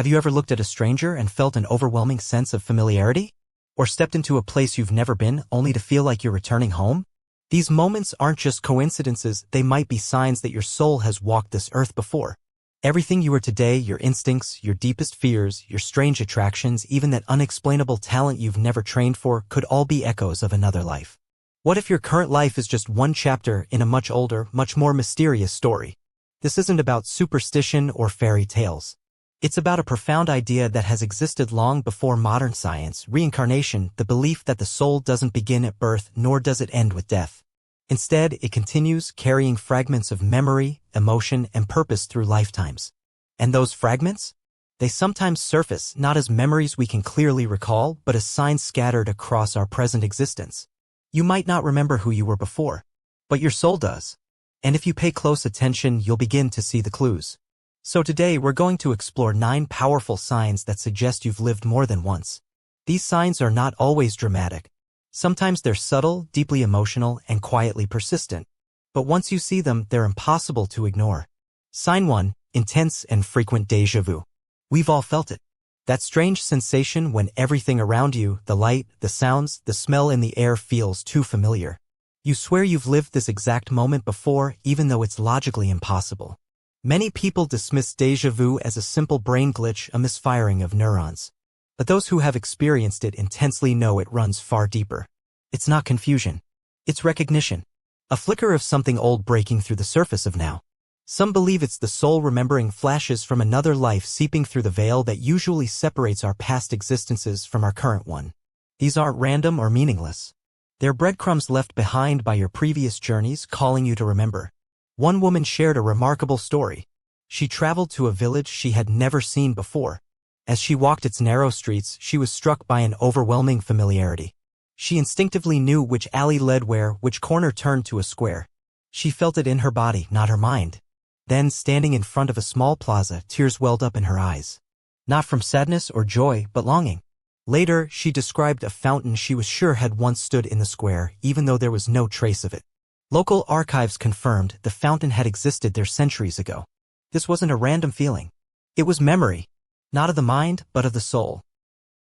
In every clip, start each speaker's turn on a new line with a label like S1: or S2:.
S1: Have you ever looked at a stranger and felt an overwhelming sense of familiarity? Or stepped into a place you've never been only to feel like you're returning home? These moments aren't just coincidences, they might be signs that your soul has walked this earth before. Everything you are today, your instincts, your deepest fears, your strange attractions, even that unexplainable talent you've never trained for, could all be echoes of another life. What if your current life is just one chapter in a much older, much more mysterious story? This isn't about superstition or fairy tales. It's about a profound idea that has existed long before modern science, reincarnation, the belief that the soul doesn't begin at birth nor does it end with death. Instead, it continues carrying fragments of memory, emotion, and purpose through lifetimes. And those fragments? They sometimes surface not as memories we can clearly recall, but as signs scattered across our present existence. You might not remember who you were before, but your soul does. And if you pay close attention, you'll begin to see the clues. So today we're going to explore 9 powerful signs that suggest you've lived more than once. These signs are not always dramatic. Sometimes they're subtle, deeply emotional, and quietly persistent. But once you see them, they're impossible to ignore. Sign 1. Intense and frequent déjà vu. We've all felt it. That strange sensation when everything around you, the light, the sounds, the smell in the air feels too familiar. You swear you've lived this exact moment before, even though it's logically impossible. Many people dismiss déjà vu as a simple brain glitch, a misfiring of neurons. But those who have experienced it intensely know it runs far deeper. It's not confusion. It's recognition. A flicker of something old breaking through the surface of now. Some believe it's the soul remembering flashes from another life seeping through the veil that usually separates our past existences from our current one. These aren't random or meaningless. They're breadcrumbs left behind by your previous journeys calling you to remember. One woman shared a remarkable story. She traveled to a village she had never seen before. As she walked its narrow streets, she was struck by an overwhelming familiarity. She instinctively knew which alley led where, which corner turned to a square. She felt it in her body, not her mind. Then, standing in front of a small plaza, tears welled up in her eyes. Not from sadness or joy, but longing. Later, she described a fountain she was sure had once stood in the square, even though there was no trace of it. Local archives confirmed the fountain had existed there centuries ago. This wasn't a random feeling. It was memory. Not of the mind, but of the soul.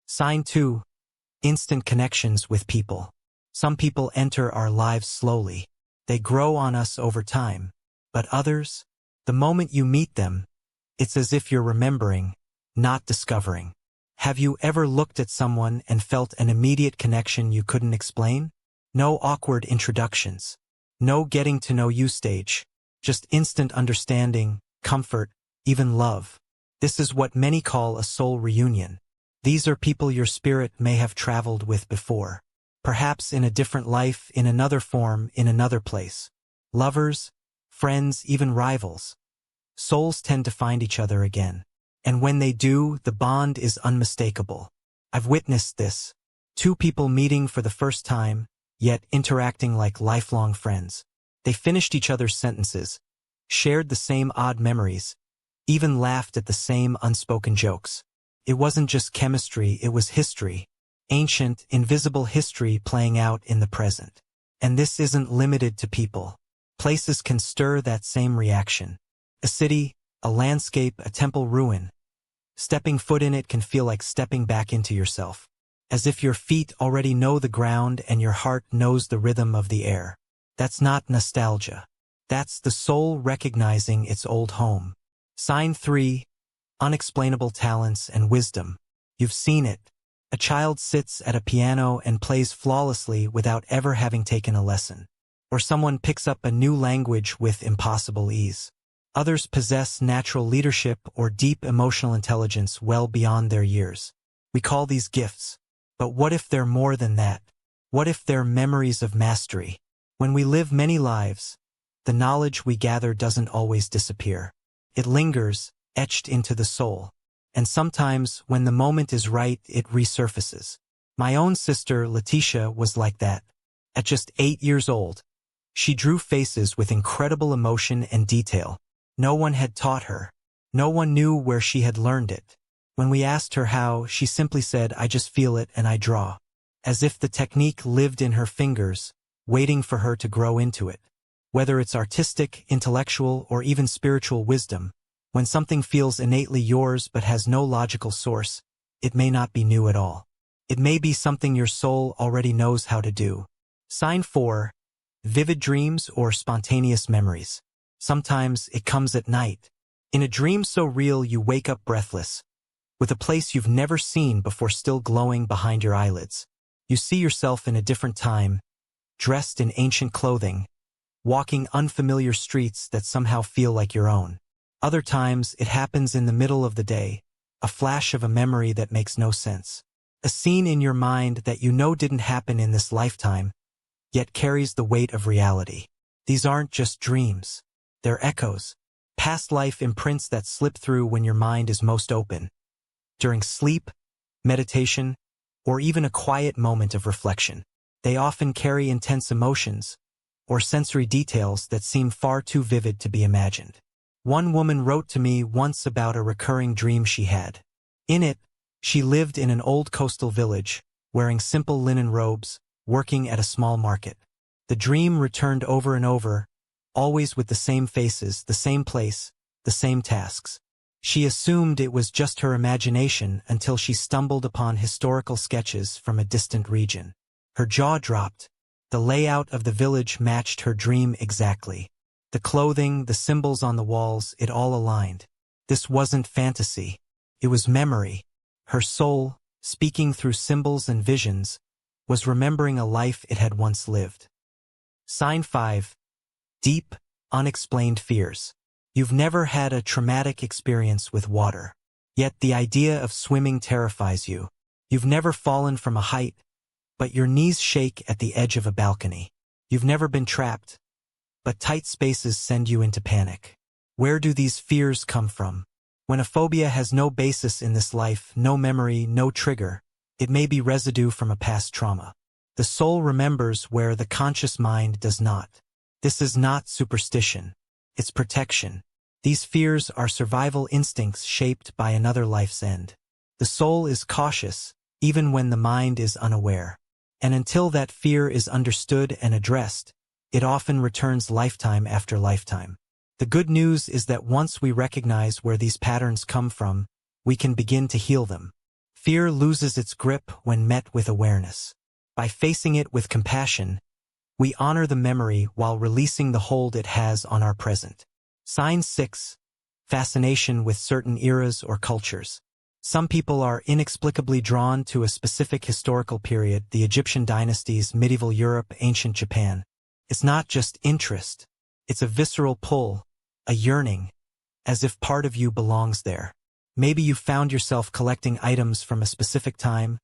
S1: Sign 2. Instant connections with people. Some people enter our lives slowly. They grow on us over time. But others, the moment you meet them, it's as if you're remembering, not discovering. Have you ever looked at someone and felt an immediate connection you couldn't explain? No awkward introductions. No getting to know you stage. Just instant understanding, comfort, even love. This is what many call a soul reunion. These are people your spirit may have traveled with before. Perhaps in a different life, in another form, in another place. Lovers, friends, even rivals. Souls tend to find each other again. And when they do, the bond is unmistakable. I've witnessed this. 2 people meeting for the first time, yet interacting like lifelong friends. They finished each other's sentences, shared the same odd memories, even laughed at the same unspoken jokes. It wasn't just chemistry, it was history. Ancient, invisible history playing out in the present. And this isn't limited to people. Places can stir that same reaction. A city, a landscape, a temple ruin. Stepping foot in it can feel like stepping back into yourself. As if your feet already know the ground and your heart knows the rhythm of the air. That's not nostalgia. That's the soul recognizing its old home. Sign 3. Unexplainable talents and wisdom. You've seen it. A child sits at a piano and plays flawlessly without ever having taken a lesson. Or someone picks up a new language with impossible ease. Others possess natural leadership or deep emotional intelligence well beyond their years. We call these gifts. But what if they're more than that? What if they're memories of mastery? When we live many lives, the knowledge we gather doesn't always disappear. It lingers, etched into the soul. And sometimes, when the moment is right, it resurfaces. My own sister, Letitia, was like that. At just 8 years old, she drew faces with incredible emotion and detail. No one had taught her. No one knew where she had learned it. When we asked her how, she simply said, "I just feel it and I draw." As if the technique lived in her fingers, waiting for her to grow into it. Whether it's artistic, intellectual, or even spiritual wisdom, When something feels innately yours but has no logical source, it may not be new at all. It may be something your soul already knows how to do. Sign 4. Vivid dreams or spontaneous memories. Sometimes it comes at night. In a dream so real you wake up breathless, with a place you've never seen before still glowing behind your eyelids. You see yourself in a different time, dressed in ancient clothing, walking unfamiliar streets that somehow feel like your own. Other times, it happens in the middle of the day, a flash of a memory that makes no sense. A scene in your mind that you know didn't happen in this lifetime, yet carries the weight of reality. These aren't just dreams. They're echoes, past life imprints that slip through when your mind is most open. During sleep, meditation, or even a quiet moment of reflection. They often carry intense emotions, or sensory details that seem far too vivid to be imagined. One woman wrote to me once about a recurring dream she had. In it, she lived in an old coastal village, wearing simple linen robes, working at a small market. The dream returned over and over, always with the same faces, the same place, the same tasks. She assumed it was just her imagination until she stumbled upon historical sketches from a distant region. Her jaw dropped. The layout of the village matched her dream exactly. The clothing, the symbols on the walls, it all aligned. This wasn't fantasy. It was memory. Her soul, speaking through symbols and visions, was remembering a life it had once lived. Sign 5. Deep, unexplained fears. You've never had a traumatic experience with water. Yet the idea of swimming terrifies you. You've never fallen from a height, but your knees shake at the edge of a balcony. You've never been trapped, but tight spaces send you into panic. Where do these fears come from? When a phobia has no basis in this life, no memory, no trigger, it may be residue from a past trauma. The soul remembers where the conscious mind does not. This is not superstition. It's protection. These fears are survival instincts shaped by another life's end. The soul is cautious, even when the mind is unaware. And until that fear is understood and addressed, it often returns lifetime after lifetime. The good news is that once we recognize where these patterns come from, we can begin to heal them. Fear loses its grip when met with awareness. By facing it with compassion, we honor the memory while releasing the hold it has on our present. Sign 6. Fascination with certain eras or cultures. Some people are inexplicably drawn to a specific historical period, the Egyptian dynasties, medieval Europe, ancient Japan. It's not just interest. It's a visceral pull, a yearning, as if part of you belongs there. Maybe you found yourself collecting items from a specific time,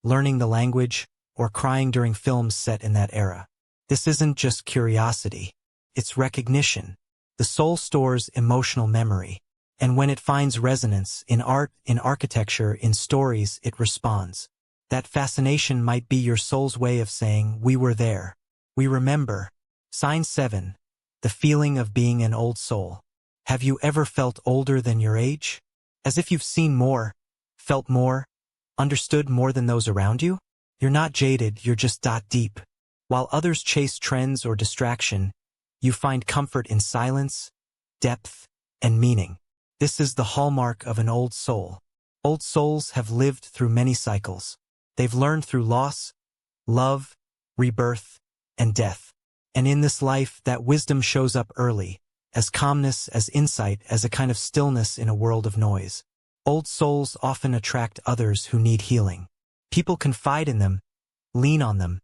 S1: learning the language, or crying during films set in that era. This isn't just curiosity. It's recognition. The soul stores emotional memory. And when it finds resonance in art, in architecture, in stories, it responds. That fascination might be your soul's way of saying, we were there. We remember. Sign 7. The feeling of being an old soul. Have you ever felt older than your age? As if you've seen more, felt more, understood more than those around you? You're not jaded, you're just deep. While others chase trends or distraction, you find comfort in silence, depth, and meaning. This is the hallmark of an old soul. Old souls have lived through many cycles. They've learned through loss, love, rebirth, and death. And in this life, that wisdom shows up early, as calmness, as insight, as a kind of stillness in a world of noise. Old souls often attract others who need healing. People confide in them, lean on them,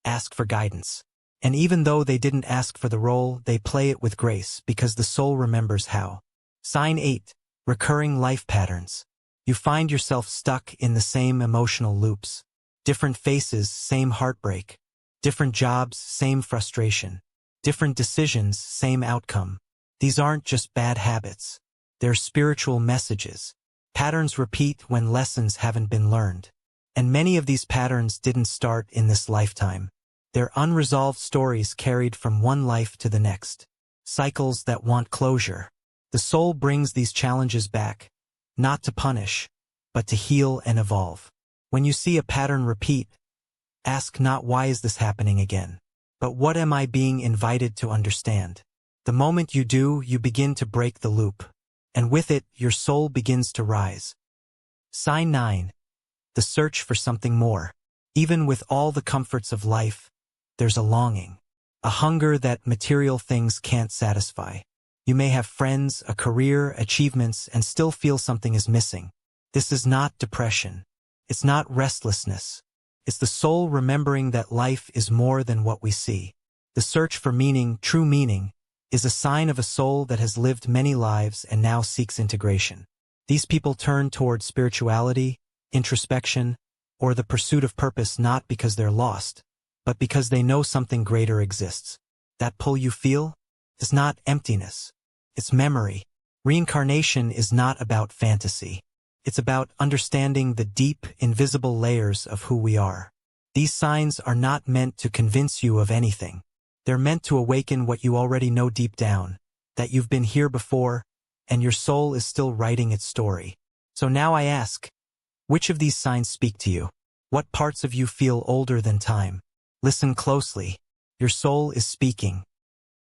S1: ask for guidance. And even though they didn't ask for the role, they play it with grace because the soul remembers how. Sign 8. Recurring life patterns. You find yourself stuck in the same emotional loops. Different faces, same heartbreak. Different jobs, same frustration. Different decisions, same outcome. These aren't just bad habits. They're spiritual messages. Patterns repeat when lessons haven't been learned. And many of these patterns didn't start in this lifetime. They're unresolved stories carried from one life to the next. Cycles that want closure. The soul brings these challenges back, not to punish, but to heal and evolve. When you see a pattern repeat, ask not why is this happening again, but what am I being invited to understand? The moment you do, you begin to break the loop. and with it, your soul begins to rise. Sign 9. The search for something more. Even with all the comforts of life, there's a longing, a hunger that material things can't satisfy. You may have friends, a career, achievements, and still feel something is missing. This is not depression. It's not restlessness. It's the soul remembering that life is more than what we see. The search for meaning, true meaning, is a sign of a soul that has lived many lives and now seeks integration. These people turn toward spirituality, introspection, or the pursuit of purpose not because they're lost, but because they know something greater exists. That pull you feel is not emptiness. It's memory. Reincarnation is not about fantasy. It's about understanding the deep, invisible layers of who we are. These signs are not meant to convince you of anything. They're meant to awaken what you already know deep down, that you've been here before, and your soul is still writing its story. So now I ask, which of these signs speak to you? What parts of you feel older than time? Listen closely. Your soul is speaking.